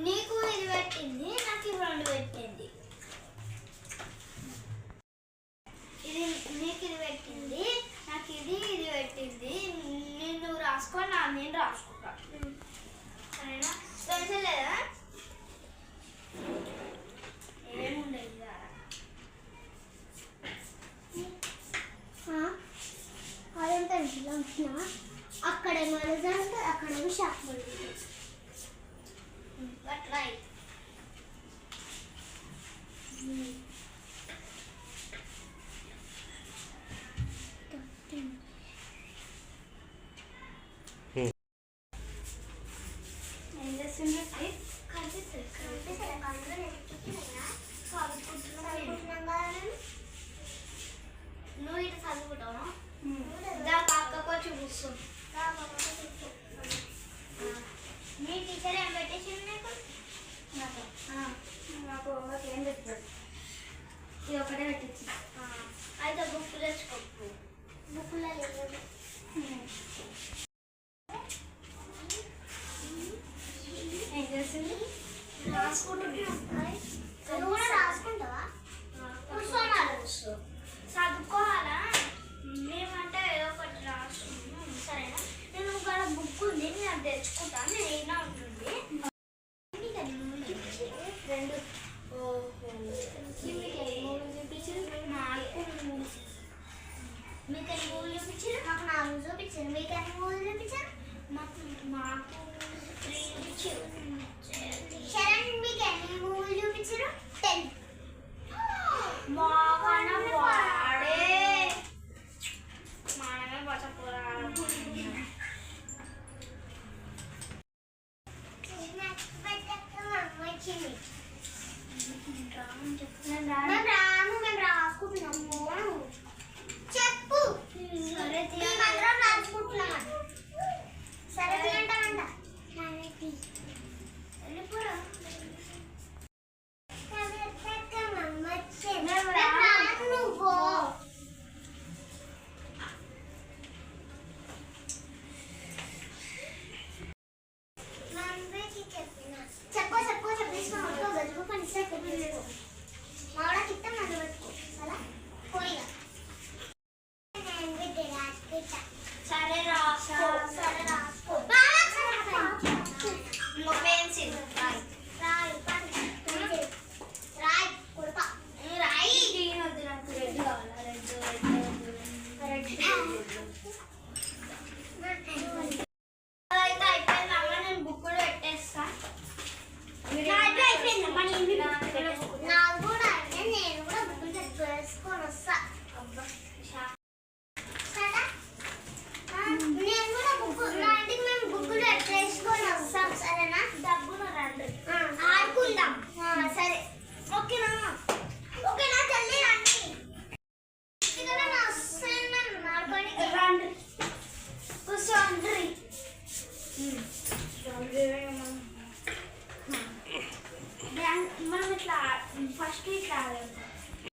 నీకు ఇది పెట్టింది, నాకు ఇది 2 పెట్టింది. ఇది నీకు ఇది పెట్టింది, నాకు ఇది పెట్టింది. నేను రాసుకొని నేను రాసుకుంటా, సరేనా? పెన్సిల్ లేదా? ఏముండదు అదేం పెన్సిల్ అంటున్నా. అక్కడేమో రిజల్ట్, అక్కడేమో షాప్ But right. నువ్వు ఇటు చదువుకుంటావా? కాకపోతే కూర్చో. మీ టీచర్ ఏం పెట్టేసింది నీకు? నాకు హోంవర్క్ ఏం పెట్టాడు? ఇది ఒకటే పెట్టించి. అయితే బుక్ తెచ్చుకో. బుక్లో లేదు. ఏం చేస్తుంది? రాసుకుంటున్నా. నువ్వు కూడా రాసుకుంటావా? కూర్చోనాలి, కూర్చో. చదువుకోవాలా? మేమంటే ఏదో ఒకటి రాసుకున్నాం, సరేనా? నేను ఇక్కడ బుక్ ఉంది, నేను అది తెచ్చుకుంటాను. నేను ఏమైనా ఉంటుంది 2. మీకు ఎన్ని మూవీలు చూపించారు? మాకు 4 చూపించారు. మీకు ఎన్ని మూవీలు చూపించారు? మాకు 3 చూపించారు. శరణ్, మీకు ఎన్ని మూవీలు చూపించారు? 10. మానమే పచ్చపోరా. మేము రాసుకుంటున్నాము. చెప్పు. సరే, మేమందరం రాసుకుంటున్నాం. సరే అంటామంట. వెళ్ళిపోరా. సరే రాసుకో. పెన్సిల్ రాయి వద్దు, నాకు రెడ్ కావాలా? అయితే అయిపోయిందమ్మా, నేను బుక్ కూడా పెట్టేస్తా. నాకు కూడా అయితే నేను కూడా బుక్ తెచ్చుకొని వస్తా. నేను కూడా బుక్, మా ఇంటికి మేము బుక్కులు వేసుకొని వస్తాం, సరేనా? డబ్బులు రండి, ఆడుకుందాం. సరే, ఓకేనా? ఓకేనా? తల్లి రండి, ఆడుకోండి. రండి, కూర్చోండి. మనం ఇట్లా ఫస్ట్ ఇట్లా